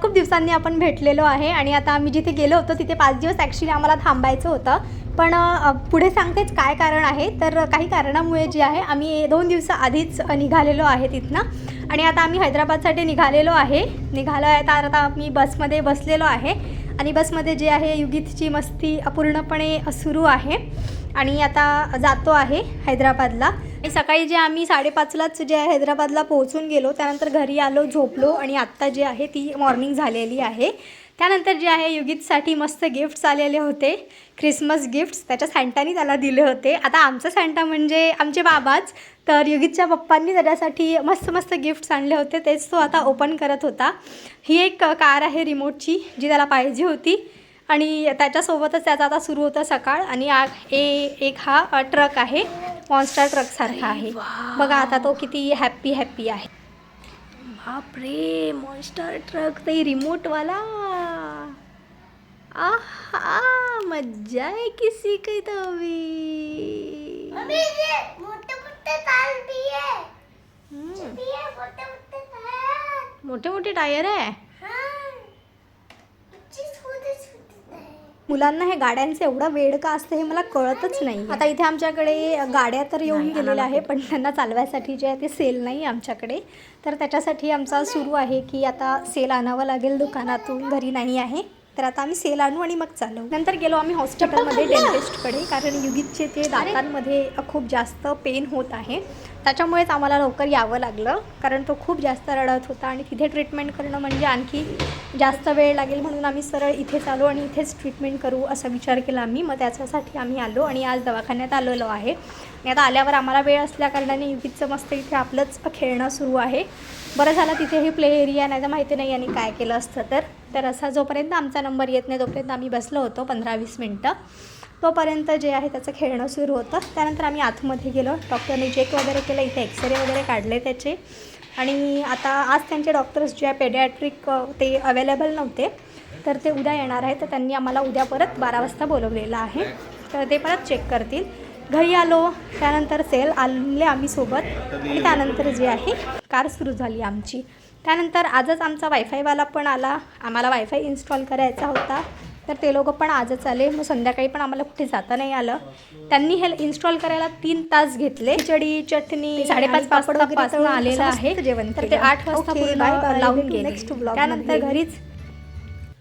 खूप दिवसांनी आपण भेटलेलो आहे आणि आता आम्ही जिथे गेलो होतो तिथे 5 दिवस ॲक्च्युली आम्हाला थांबायचं होतं, पण पुढे सांगतेच काय कारण आहे. तर काही कारणामुळे जे आहे आम्ही 2 दिवसाआधीच निघालेलो आहे तिथनं आणि आता आम्ही हैदराबादसाठी निघालो आहे. तर आता आम्ही बसमध्ये बसलेलो आहे आणि बसमध्ये जे आहे युगितची मस्ती पूर्णपणे सुरू आहे आणि आता जातो आहे हैदराबादला. आणि सकाळी जे आम्ही 5:30लाच जे आहे हैदराबादला पोहोचून गेलो, त्यानंतर घरी आलो, झोपलो आणि आत्ता जे आहे ती मॉर्निंग झालेली आहे. त्यानंतर जे आहे युगितसाठी मस्त गिफ्ट्स आलेले होते, ख्रिसमस गिफ्ट्स. त्याच्या सँटानी त्याला दिले होते. आता आमचा सँटा म्हणजे आमचे बाबाच, तर युगितच्या पप्पांनी त्याच्यासाठी मस्त मस्त गिफ्ट्स आणले होते, तेच तो आता ओपन करत होता. ही एक कार आहे रिमोटची जी त्याला पाहिजे होती आणि त्याच्यासोबतच त्याचा आता सुरू होतं सकाळ. आणि एक हा ट्रक आहे, मॉन्स्टर ट्रकसारखा आहे बघा. आता तो किती हॅप्पी आहे. बापरे, मॉन्स्टर ट्रक ते रिमोटवाला. आहा, मज्जा आहे किसी की तभी. मोठे मोठे टायर आहे. मुलांना हे गाड्यांचं एवढं वेड का असतं हे मला कळतच नाही. आता इथे आमच्याकडे गाड्या तर येऊन गेलेल्या आहे, पण त्यांना चालवायसाठी जे आहे ते सेल नाही आमच्याकडे. तर त्याच्यासाठी आमचा सुरू आहे की आता सेल आणावं लागेल दुकानातून, घरी नाही आहे. तर आता आम्ही सेल आणू आणि मग चालू. नंतर गेलो आम्ही हॉस्पिटलमध्ये डेंटिस्टकडे, कारण युगितचे ते दातांमध्ये खूप जास्त पेन होत आहे. त्याच्यामुळेच आम्हाला लवकर यावं लागलं, कारण तो खूप जास्त रडत होता आणि तिथे ट्रीटमेंट करणं म्हणजे आणखी जास्त वेळ लागेल, म्हणून आम्ही सरळ इथेच आलो आणि इथेच ट्रीटमेंट करू असा विचार केला आम्ही. मग त्याच्यासाठी आम्ही आलो आणि आज दवाखान्यात आलेलो आहे. आणि आता आल्यावर आम्हाला वेळ असल्याकारणाने युगितचं मस्त इथे आपलंच खेळणं सुरू आहे. बरं झालं तिथेही प्ले एरिया, नाही तर माहिती नाही यांनी काय केलं असतं. तर असा जोपर्यंत आमचा नंबर येत नाही तोपर्यंत आम्ही बसलो होतो 15-20 मिनटं. तोपर्यंत जे आहे त्याचं खेळणं सुरू होतं. त्यानंतर आम्ही आतमध्ये गेलो, डॉक्टरने चेक वगैरे केलं, इथे एक्सरे वगैरे काढले त्याचे. आणि आता आज त्यांचे डॉक्टर्स जे आहे पेडियाट्रिक ते अवेलेबल नव्हते, तर ते उद्या येणार आहे. तर त्यांनी आम्हाला उद्या परत 12 वाजता बोलवलेलं आहे, तर ते परत चेक करतील. घरी आलो, त्यानंतर सेल आणले आम्ही सोबत आणि त्यानंतर जे आहे कार सुरू झाली आमची. त्यानंतर आजच आमचा वायफायवाला पण आला, आम्हाला वायफाय इन्स्टॉल करायचा होता, तर ते लोक पण आजच आले. मग संध्याकाळी पण आम्हाला कुठे जाता नाही आलं. त्यांनी हे इन्स्टॉल करायला 3 तास घेतले. खिचडी, चटणी, 5:30 वाजतापासून आलेलं आहे जेवण, तर ते 8 वाजता पूर्ण लावून गेले. त्यानंतर घरीच